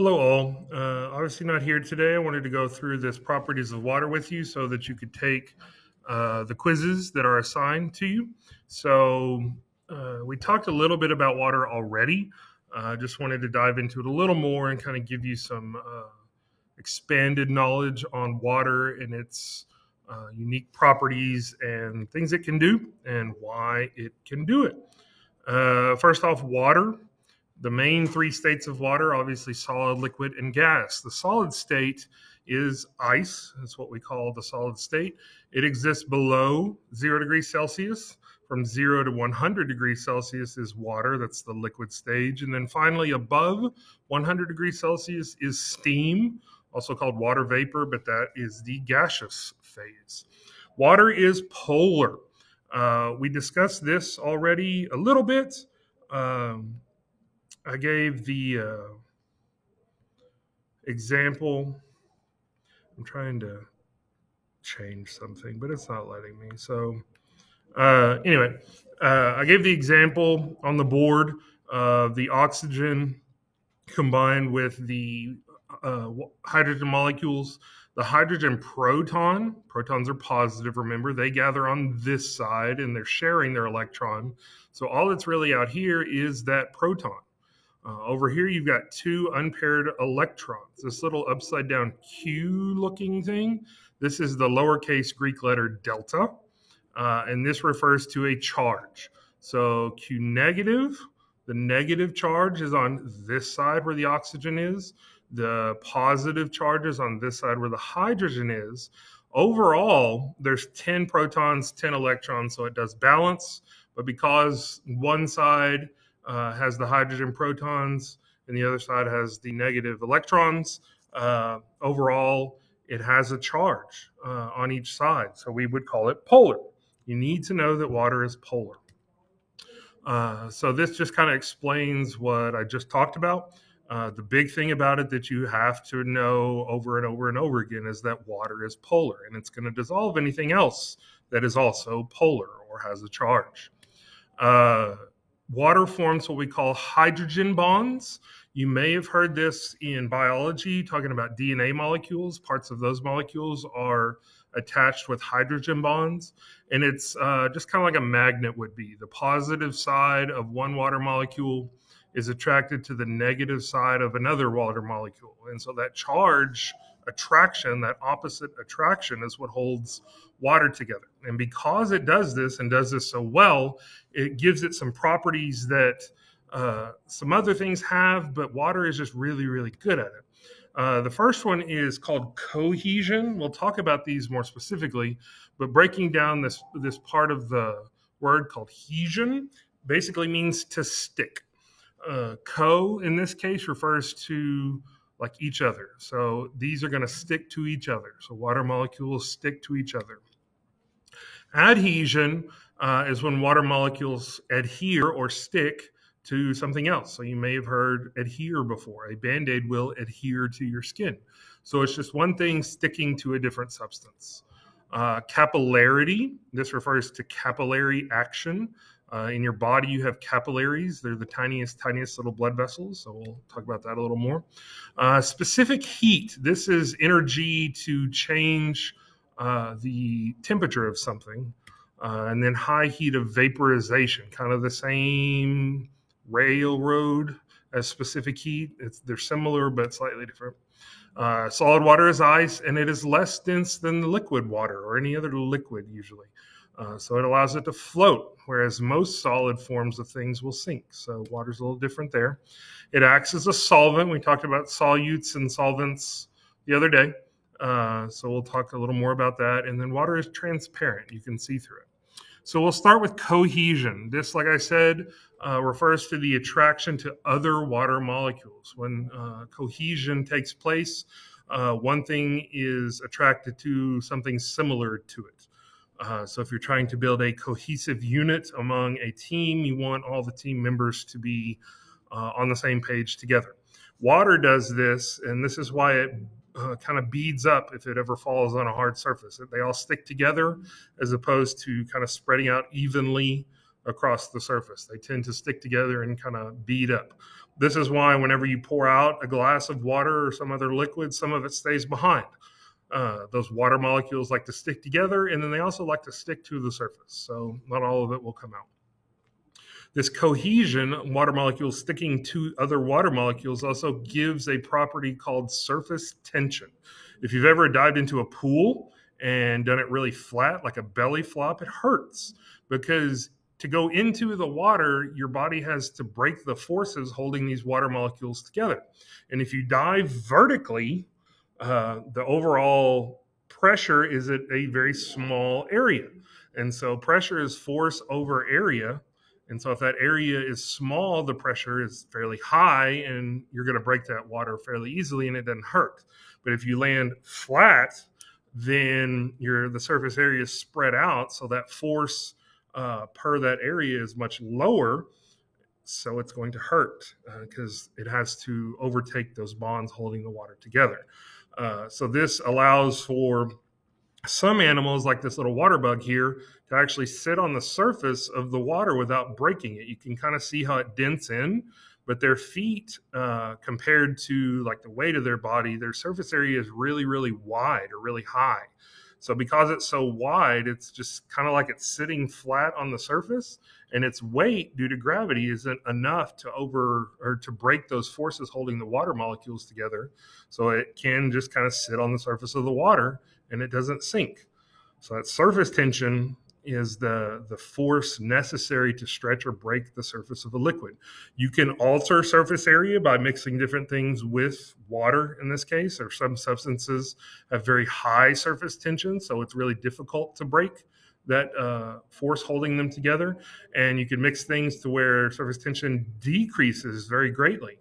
Hello, all. Obviously, not here today. I wanted to go through this properties of water with you so that you could take the quizzes that are assigned to you. We talked a little bit about water already. Just wanted to dive into it a little more and kind of give you some expanded knowledge on water and its unique properties and things it can do and why it can do it. First off, water. The main three states of water, obviously solid, liquid, and gas. The solid state is ice. That's what we call the solid state. It exists below 0 degrees Celsius. From 0 to 100 degrees Celsius is water. That's the liquid stage. And then finally, above 100 degrees Celsius is steam, also called water vapor, but that is the gaseous phase. Water is polar. We discussed this already a little bit. I gave the example. I'm trying to change something, but it's not letting me. I gave the example on the board of the oxygen combined with the hydrogen molecules. The hydrogen protons are positive, remember, they gather on this side and they're sharing their electron. So all that's really out here is that proton. Over here, you've got two unpaired electrons. This little upside down Q looking thing, this is the lowercase Greek letter delta, and this refers to a charge. So Q negative, the negative charge is on this side where the oxygen is. The positive charge is on this side where the hydrogen is. Overall, there's 10 protons, 10 electrons, so it does balance. But because one side has the hydrogen protons and the other side has the negative electrons, overall, it has a charge on each side. So we would call it polar. You need to know that water is polar. So this just kind of explains what I just talked about. The big thing about it that you have to know over and over and over again is that water is polar, and it's going to dissolve anything else that is also polar or has a charge. Water forms what we call hydrogen bonds. You may have heard this in biology, talking about DNA molecules. Parts of those molecules are attached with hydrogen bonds, and it's just kind of like a magnet would be. The positive side of one water molecule is attracted to the negative side of another water molecule. And so that charge attraction, that opposite attraction, is what holds water together. And because it does this and does this so well, it gives it some properties that some other things have, but water is just really, really good at it. The first one is called cohesion. We'll talk about these more specifically, but breaking down this part of the word called hesion basically means to stick. Co in this case refers to like each other. So these are going to stick to each other. So water molecules stick to each other. Adhesion is when water molecules adhere or stick to something else. So you may have heard adhere before. A Band-Aid will adhere to your skin. So it's just one thing sticking to a different substance. Capillarity, this refers to capillary action. In your body, you have capillaries. They're the tiniest little blood vessels. So we'll talk about that a little more. Specific heat, this is energy to change the temperature of something. And then high heat of vaporization, kind of the same railroad as specific heat. They're similar, but slightly different. Solid water is ice, and it is less dense than the liquid water or any other liquid usually. So it allows it to float, whereas most solid forms of things will sink. So water's a little different there. It acts as a solvent. We talked about solutes and solvents the other day. So we'll talk a little more about that. And then water is transparent. You can see through it. So we'll start with cohesion. This, like I said, refers to the attraction to other water molecules. When cohesion takes place, one thing is attracted to something similar to it. So if you're trying to build a cohesive unit among a team, you want all the team members to be on the same page together. Water does this, and this is why it kind of beads up if it ever falls on a hard surface. They all stick together as opposed to kind of spreading out evenly across the surface. They tend to stick together and kind of bead up. This is why whenever you pour out a glass of water or some other liquid, some of it stays behind. Those water molecules like to stick together, and then they also like to stick to the surface. So not all of it will come out. This cohesion, water molecules sticking to other water molecules, also gives a property called surface tension. If you've ever dived into a pool and done it really flat, like a belly flop, it hurts because to go into the water, your body has to break the forces holding these water molecules together. And if you dive vertically, the overall pressure is at a very small area. And so pressure is force over area. And so if that area is small, the pressure is fairly high and you're going to break that water fairly easily and it doesn't hurt. But if you land flat, then the surface area is spread out. So that force per that area is much lower. So it's going to hurt because it has to overtake those bonds holding the water together. So this allows for some animals, like this little water bug here, to actually sit on the surface of the water without breaking it. You can kind of see how it dents in, but their feet, compared to like the weight of their body, their surface area is really, really wide or really high. So because it's so wide, it's just kind of like it's sitting flat on the surface, and its weight due to gravity isn't enough to break those forces holding the water molecules together. So it can just kind of sit on the surface of the water and it doesn't sink. So that surface tension is the force necessary to stretch or break the surface of a liquid. You can alter surface area by mixing different things with water in this case, or some substances have very high surface tension, so it's really difficult to break that force holding them together. And you can mix things to where surface tension decreases very greatly.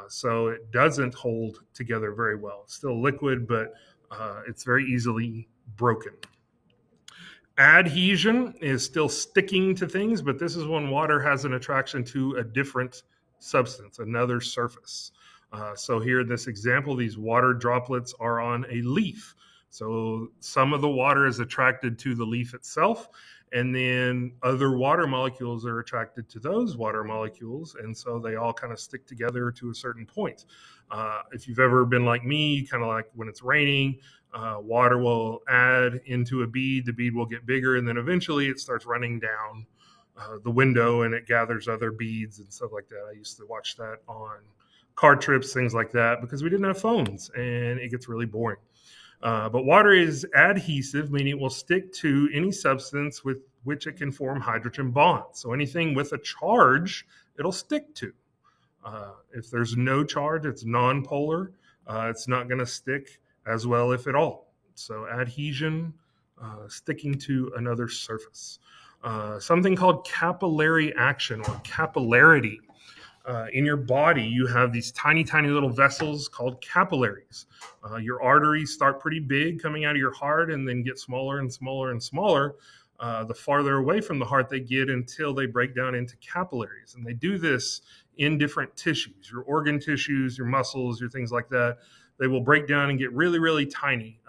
So it doesn't hold together very well. It's still liquid, but it's very easily broken. Adhesion is still sticking to things, but this is when water has an attraction to a different substance, another surface. So here in this example, these water droplets are on a leaf. So some of the water is attracted to the leaf itself, and then other water molecules are attracted to those water molecules, and so they all kind of stick together to a certain point. If you've ever been like me, kind of like when it's raining, water will add into a bead, the bead will get bigger, and then eventually it starts running down the window and it gathers other beads and stuff like that. I used to watch that on car trips, things like that, because we didn't have phones and it gets really boring. But water is adhesive, meaning it will stick to any substance with which it can form hydrogen bonds. So anything with a charge, it'll stick to. If there's no charge, it's nonpolar. It's not going to stick as well, if at all. So adhesion, sticking to another surface. Something called capillary action or capillarity. In your body, you have these tiny, tiny little vessels called capillaries. Your arteries start pretty big coming out of your heart and then get smaller and smaller and smaller the farther away from the heart they get until they break down into capillaries. And they do this in different tissues, your organ tissues, your muscles, your things like that. They will break down and get really, really tiny.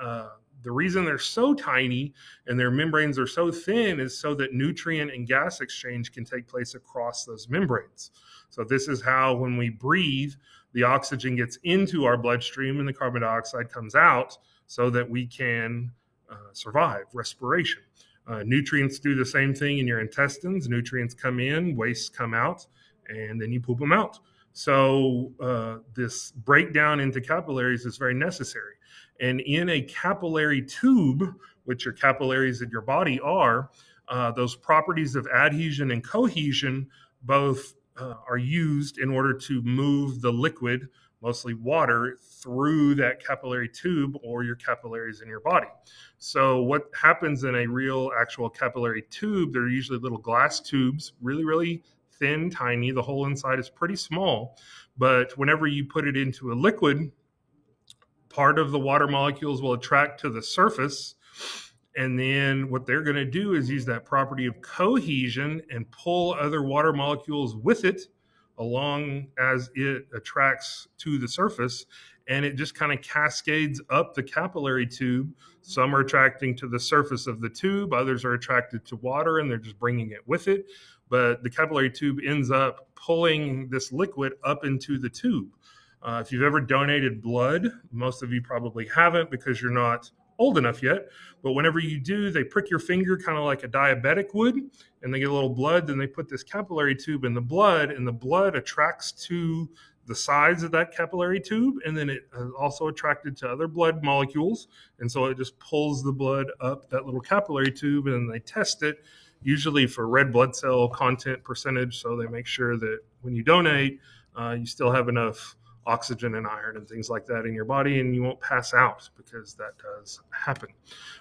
The reason they're so tiny and their membranes are so thin is so that nutrient and gas exchange can take place across those membranes. So this is how, when we breathe, the oxygen gets into our bloodstream and the carbon dioxide comes out so that we can survive respiration. Nutrients do the same thing in your intestines. Nutrients come in, wastes come out, and then you poop them out. So this breakdown into capillaries is very necessary. And in a capillary tube, which your capillaries in your body are, those properties of adhesion and cohesion both are used in order to move the liquid, mostly water, through that capillary tube or your capillaries in your body. So what happens in a real actual capillary tube, they're usually little glass tubes, really, really thin, tiny. The hole inside is pretty small, but whenever you put it into a liquid, part of the water molecules will attract to the surface, and then what they're going to do is use that property of cohesion and pull other water molecules with it along as it attracts to the surface, and it just kind of cascades up the capillary tube. Some are attracting to the surface of the tube, others are attracted to water, and they're just bringing it with it. But the capillary tube ends up pulling this liquid up into the tube. If you've ever donated blood, most of you probably haven't because you're not old enough yet. But whenever you do, they prick your finger kind of like a diabetic would, and they get a little blood. Then they put this capillary tube in the blood, and the blood attracts to the sides of that capillary tube, and then it is also attracted to other blood molecules. And so it just pulls the blood up that little capillary tube, and then they test it, usually for red blood cell content percentage. So they make sure that when you donate, you still have enough oxygen and iron and things like that in your body, and you won't pass out, because that does happen.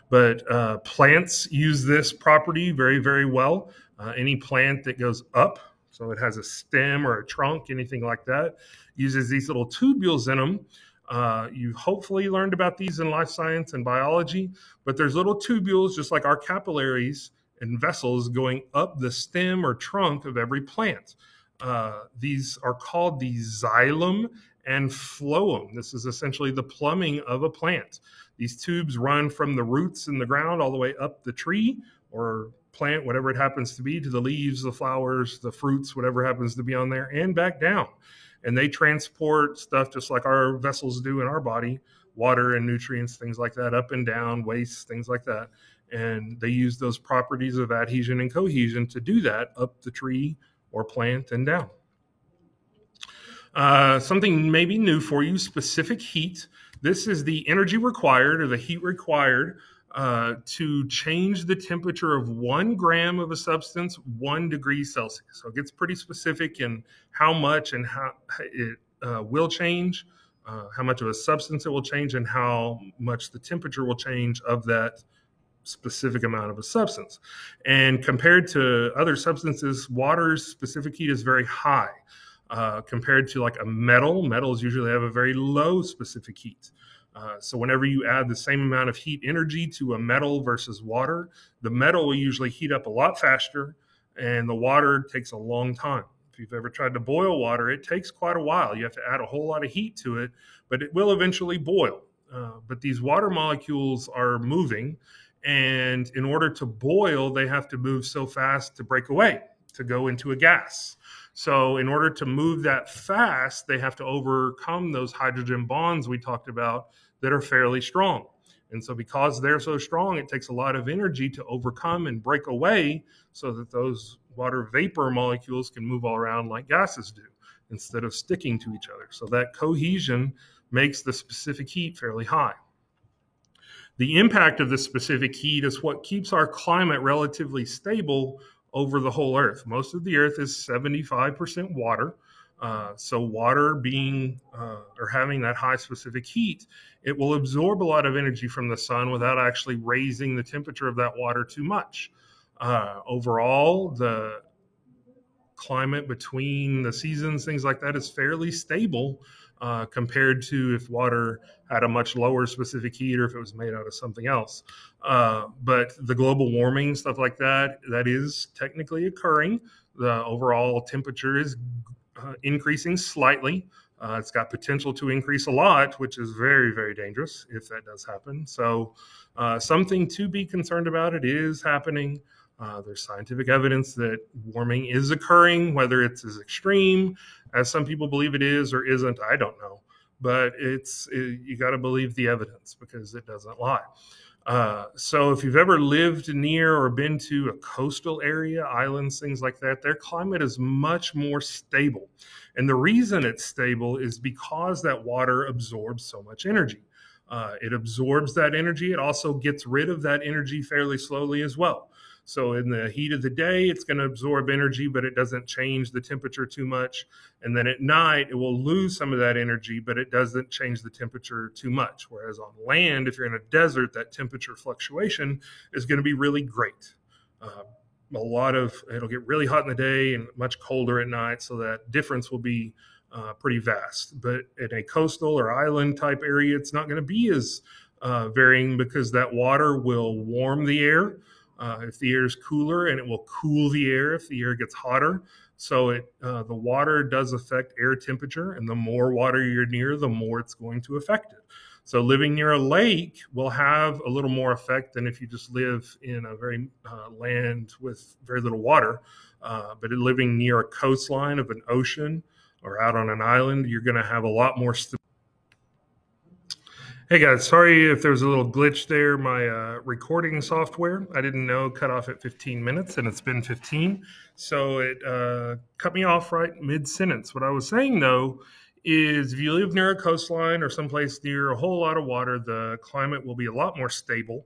But plants use this property very, very well. Any plant that goes up, so it has a stem or a trunk, anything like that, uses these little tubules in them. You hopefully learned about these in life science and biology, but there's little tubules, just like our capillaries and vessels, going up the stem or trunk of every plant. These are called the xylem and phloem. This is essentially the plumbing of a plant. These tubes run from the roots in the ground all the way up the tree or plant, whatever it happens to be, to the leaves, the flowers, the fruits, whatever happens to be on there, and back down. And they transport stuff just like our vessels do in our body, water and nutrients, things like that, up and down, waste, things like that. And they use those properties of adhesion and cohesion to do that up the tree or plant and down. Something maybe new for you, specific heat. This is the energy required, or the heat required, to change the temperature of 1 gram of a substance 1 degree Celsius. So it gets pretty specific in how much and how it will change, how much of a substance it will change, and how much the temperature will change of that specific amount of a substance. And compared to other substances, water's specific heat is very high. Compared to like a metal, metals usually have a very low specific heat. So whenever you add the same amount of heat energy to a metal versus water, the metal will usually heat up a lot faster, and the water takes a long time. If you've ever tried to boil water, it takes quite a while. You have to add a whole lot of heat to it, but it will eventually boil. But these water molecules are moving, and in order to boil, they have to move so fast to break away, to go into a gas. So in order to move that fast, they have to overcome those hydrogen bonds we talked about that are fairly strong. And so because they're so strong, it takes a lot of energy to overcome and break away so that those water vapor molecules can move all around like gases do instead of sticking to each other. So that cohesion makes the specific heat fairly high. The impact of this specific heat is what keeps our climate relatively stable over the whole Earth. Most of the Earth is 75% water. So water being or having that high specific heat, it will absorb a lot of energy from the sun without actually raising the temperature of that water too much. Overall, the climate between the seasons, things like that, is fairly stable compared to if water had a much lower specific heat or if it was made out of something else. But the global warming, stuff like that, that is technically occurring. The overall temperature is increasing slightly. It's got potential to increase a lot, which is very, very dangerous if that does happen. So something to be concerned about. It is happening. There's scientific evidence that warming is occurring, whether it's as extreme as some people believe it is or isn't, I don't know. But you got to believe the evidence because it doesn't lie. So if you've ever lived near or been to a coastal area, islands, things like that, their climate is much more stable. And the reason it's stable is because that water absorbs so much energy. It absorbs that energy. It also gets rid of that energy fairly slowly as well. So in the heat of the day, it's going to absorb energy, but it doesn't change the temperature too much. And then at night, it will lose some of that energy, but it doesn't change the temperature too much. Whereas on land, if you're in a desert, that temperature fluctuation is going to be really great. It'll get really hot in the day and much colder at night. So that difference will be pretty vast. But in a coastal or island type area, it's not going to be as varying because that water will warm the air. If the air is cooler, and it will cool the air if the air gets hotter. So the water does affect air temperature, and the more water you're near, the more it's going to affect it. So living near a lake will have a little more effect than if you just live in a very land with very little water. But living near a coastline of an ocean or out on an island, you're going to have a lot more stability. Hey guys, sorry if there was a little glitch there. My recording software, I didn't know, cut off at 15 minutes, and it's been 15. So it cut me off right mid-sentence. What I was saying, though, is if you live near a coastline or someplace near a whole lot of water, the climate will be a lot more stable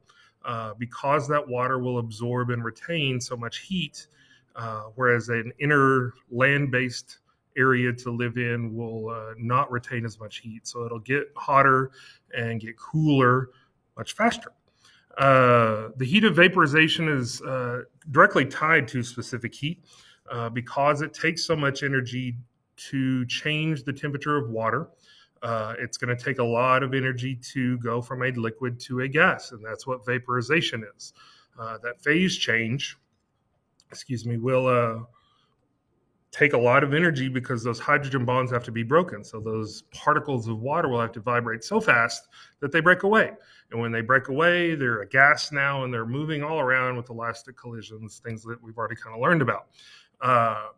because that water will absorb and retain so much heat, whereas an inner land-based area to live in will not retain as much heat. So it'll get hotter and get cooler much faster. The heat of vaporization is directly tied to specific heat because it takes so much energy to change the temperature of water. It's going to take a lot of energy to go from a liquid to a gas, and that's what vaporization is. That phase change, will take a lot of energy because those hydrogen bonds have to be broken. So those particles of water will have to vibrate so fast that they break away. And when they break away, they're a gas now, and they're moving all around with elastic collisions, things that we've already kind of learned about.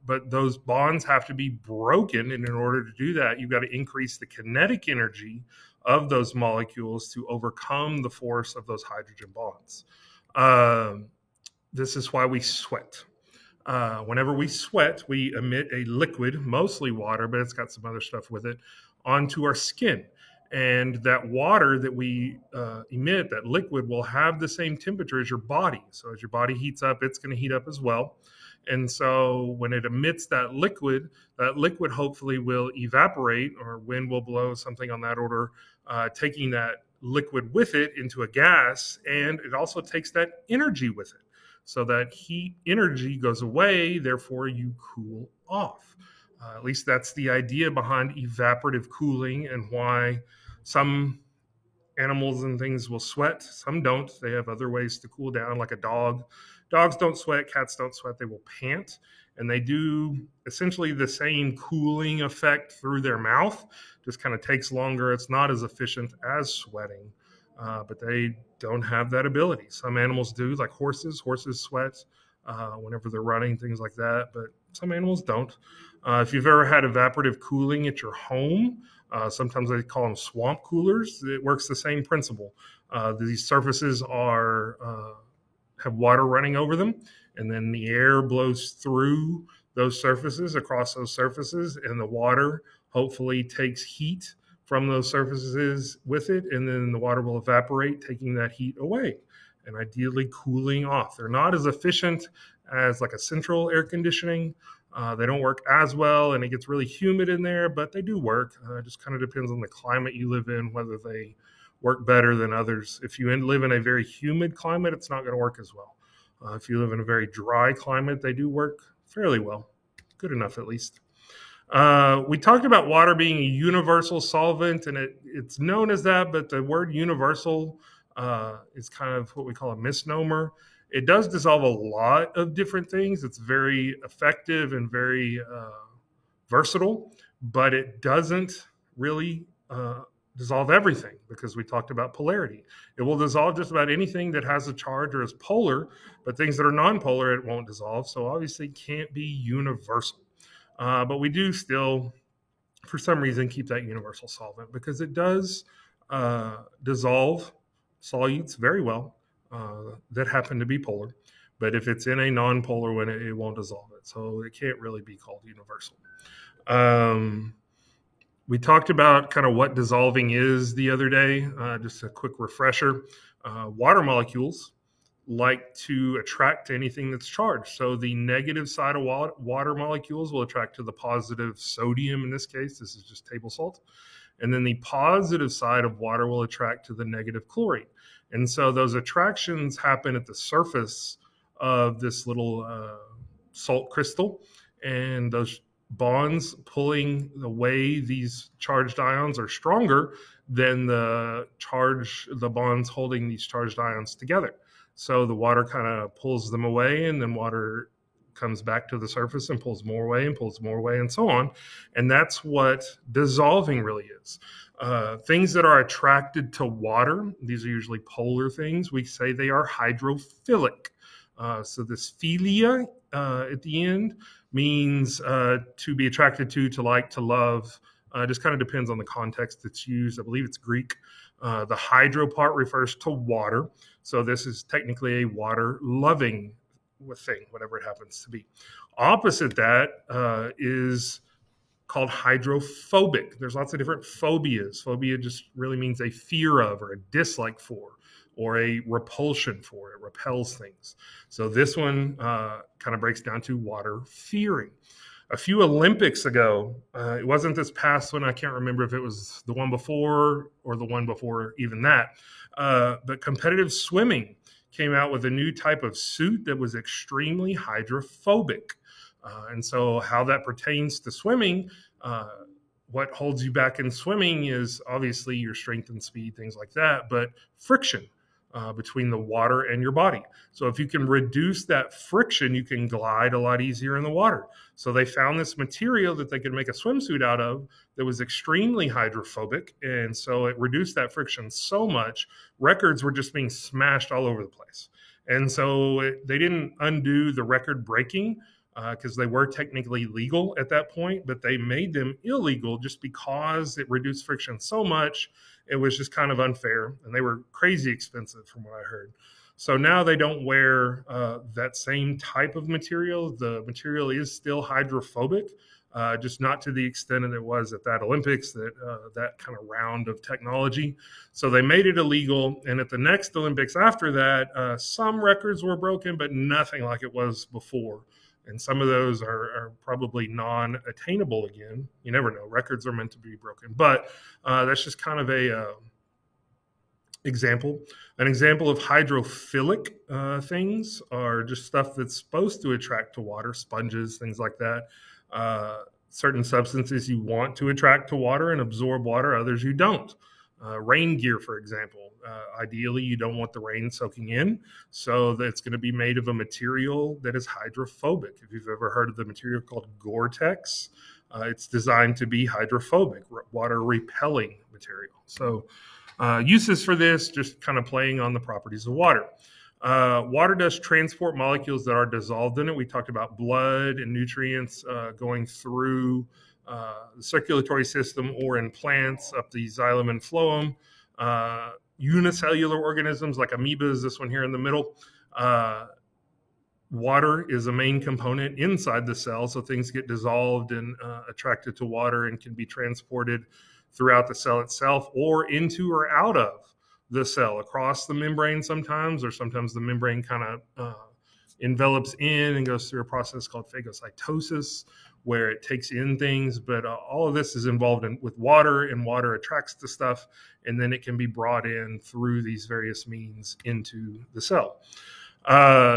But those bonds have to be broken. And in order to do that, you've got to increase the kinetic energy of those molecules to overcome the force of those hydrogen bonds. This is why we sweat. Whenever we sweat, we emit a liquid, mostly water, but it's got some other stuff with it, onto our skin. And that water that we emit, that liquid, will have the same temperature as your body. So as your body heats up, it's going to heat up as well. And so when it emits that liquid hopefully will evaporate, or wind will blow, something on that order, taking that liquid with it into a gas. And it also takes that energy with it. So that heat energy goes away, therefore you cool off. At least that's the idea behind evaporative cooling, and why some animals and things will sweat, some don't. They have other ways to cool down, like a dog. Dogs don't sweat, cats don't sweat, they will pant. And they do essentially the same cooling effect through their mouth, just kind of takes longer. It's not as efficient as sweating. But they don't have that ability. Some animals do, like horses. Horses sweat whenever they're running, things like that, but some animals don't. If you've ever had evaporative cooling at your home, sometimes they call them swamp coolers. It works the same principle. These surfaces have water running over them, and then the air blows through those surfaces, across those surfaces, and the water hopefully takes heat from those surfaces with it, and then the water will evaporate, taking that heat away and ideally cooling off. They're not as efficient as like a central air conditioning. They don't work as well, and it gets really humid in there, but they do work. It just kind of depends on the climate you live in, whether they work better than others. If you live in a very humid climate, it's not going to work as well. If you live in a very dry climate, they do work fairly well, good enough at least. We talked about water being a universal solvent, and it's known as that, but the word universal is kind of what we call a misnomer. It does dissolve a lot of different things. It's very effective and very versatile, but it doesn't really dissolve everything, because we talked about polarity. It will dissolve just about anything that has a charge or is polar, but things that are non-polar, it won't dissolve. So obviously it can't be universal. But we do still, for some reason, keep that universal solvent, because it does dissolve solutes very well that happen to be polar. But if it's in a non-polar one, it won't dissolve it. So it can't really be called universal. We talked about kind of what dissolving is the other day. Just a quick refresher. Water molecules like to attract to anything that's charged. So the negative side of water molecules will attract to the positive sodium in this case. This is just table salt. And then the positive side of water will attract to the negative chlorine. And so those attractions happen at the surface of this little salt crystal. And those bonds pulling away these charged ions are stronger than the bonds holding these charged ions together. So the water kind of pulls them away, and then water comes back to the surface and pulls more away and pulls more away and so on. And that's what dissolving really is. Things that are attracted to water, these are usually polar things, we say they are hydrophilic. So this philia at the end means to be attracted to like, to love. Just kind of depends on the context that's used. I believe it's Greek. The hydro part refers to water. So this is technically a water-loving thing, whatever it happens to be. Opposite that is called hydrophobic. There's lots of different phobias. Phobia just really means a fear of or a dislike for or a repulsion for. It repels things. So this one kind of breaks down to water fearing. A few Olympics ago, it wasn't this past one. I can't remember if it was the one before or the one before even that. But competitive swimming came out with a new type of suit that was extremely hydrophobic. And so how that pertains to swimming, what holds you back in swimming is obviously your strength and speed, things like that, but friction between the water and your body. So if you can reduce that friction, you can glide a lot easier in the water. So they found this material that they could make a swimsuit out of that was extremely hydrophobic. And so it reduced that friction so much, records were just being smashed all over the place. And so they didn't undo the record breaking because they were technically legal at that point, but they made them illegal just because it reduced friction so much. It was just kind of unfair, and they were crazy expensive from what I heard. So now they don't wear that same type of material. The material is still hydrophobic, just not to the extent that it was at that Olympics, that kind of round of technology. So they made it illegal, and at the next Olympics after that, some records were broken, but nothing like it was before. And some of those are probably non-attainable again. You never know. Records are meant to be broken. But that's just kind of a example. An example of hydrophilic things are just stuff that's supposed to attract to water, sponges, things like that. Certain substances you want to attract to water and absorb water, others you don't. Rain gear, for example. Ideally, you don't want the rain soaking in, so that's going to be made of a material that is hydrophobic. If you've ever heard of the material called Gore-Tex, it's designed to be hydrophobic, water repelling material. So uses for this, just kind of playing on the properties of water. Water does transport molecules that are dissolved in it. We talked about blood and nutrients going through the circulatory system or in plants up the xylem and phloem. Unicellular organisms like amoebas, this one here in the middle. Water is a main component inside the cell, so things get dissolved and attracted to water and can be transported throughout the cell itself or into or out of the cell, across the membrane sometimes, or sometimes the membrane kind of envelops in and goes through a process called phagocytosis, where it takes in things, but all of this is involved with water, and water attracts the stuff, and then it can be brought in through these various means into the cell.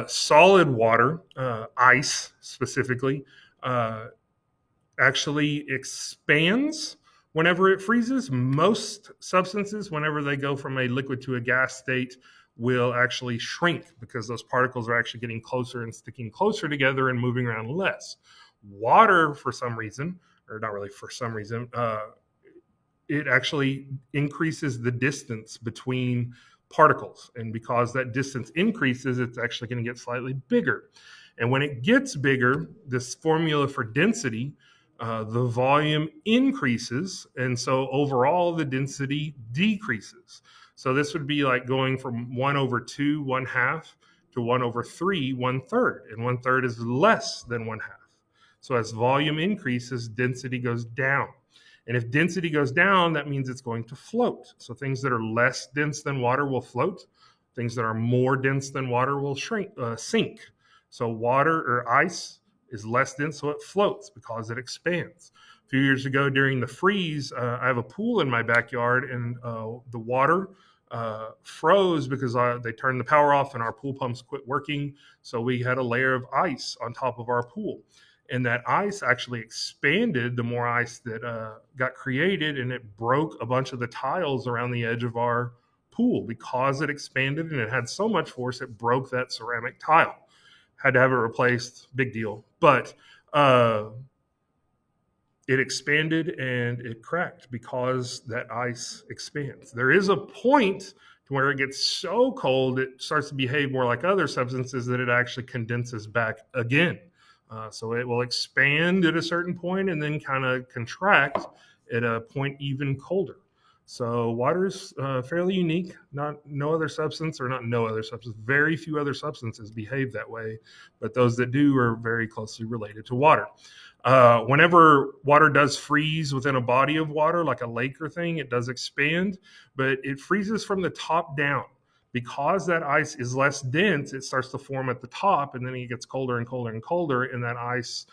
Solid water, ice specifically, actually expands whenever it freezes. Most substances, whenever they go from a liquid to a gas state, will actually shrink because those particles are actually getting closer and sticking closer together and moving around less. Water, for some reason, or not really for some reason, it actually increases the distance between particles. And because that distance increases, it's actually going to get slightly bigger. And when it gets bigger, this formula for density, the volume increases. And so overall, the density decreases. So this would be like going from 1/2, 1/2, to 1/3, 1/3. And 1/3 is less than 1/2. So as volume increases, density goes down. And if density goes down, that means it's going to float. So things that are less dense than water will float. Things that are more dense than water will sink. So water or ice is less dense, so it floats because it expands. A few years ago during the freeze, I have a pool in my backyard, and the water froze because they turned the power off and our pool pumps quit working. So we had a layer of ice on top of our pool. And that ice actually expanded the more ice that got created, and it broke a bunch of the tiles around the edge of our pool because it expanded and it had so much force it broke that ceramic tile. had to have it replaced. Big deal. But it expanded and it cracked because that ice expands. There is a point to where it gets so cold it starts to behave more like other substances that it actually condenses back again. So it will expand at a certain point and then kind of contract at a point even colder. So water's fairly unique. No other substance, or not no other substance. Very few other substances behave that way, but those that do are very closely related to water. Whenever water does freeze within a body of water, like a lake or thing, it does expand, but it freezes from the top down. Because that ice is less dense, it starts to form at the top, and then it gets colder and colder and colder, and that ice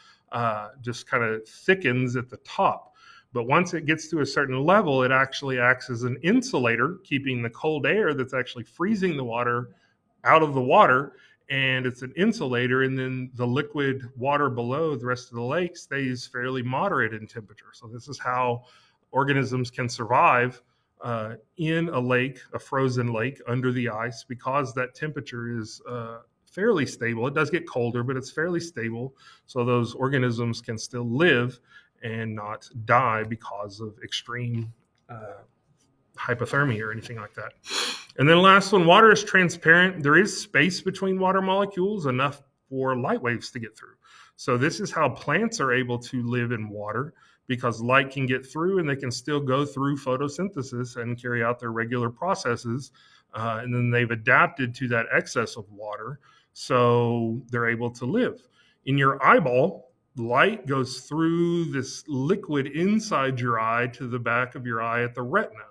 just kind of thickens at the top. But once it gets to a certain level, it actually acts as an insulator, keeping the cold air that's actually freezing the water out of the water, and it's an insulator, and then the liquid water below the rest of the lake stays fairly moderate in temperature. So this is how organisms can survive in a lake, a frozen lake under the ice, because that temperature is fairly stable. It does get colder, but it's fairly stable. So those organisms can still live and not die because of extreme hypothermia or anything like that. And then last one, water is transparent. There is space between water molecules, enough for light waves to get through. So this is how plants are able to live in water, because light can get through and they can still go through photosynthesis and carry out their regular processes. And then they've adapted to that excess of water, so they're able to live. In your eyeball, light goes through this liquid inside your eye to the back of your eye at the retina.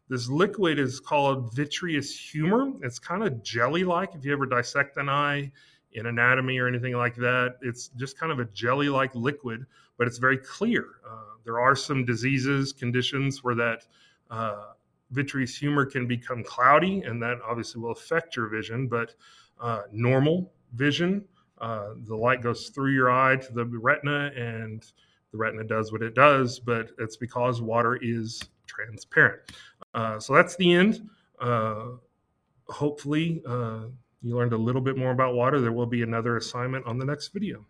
This liquid is called vitreous humor. It's kind of jelly-like. If you ever dissect an eye in anatomy or anything like that, it's just kind of a jelly-like liquid, but it's very clear. There are some diseases, conditions where that vitreous humor can become cloudy, and that obviously will affect your vision. But normal vision, the light goes through your eye to the retina, and the retina does what it does, but it's because water is transparent. So that's the end. Hopefully, you learned a little bit more about water. There will be another assignment on the next video.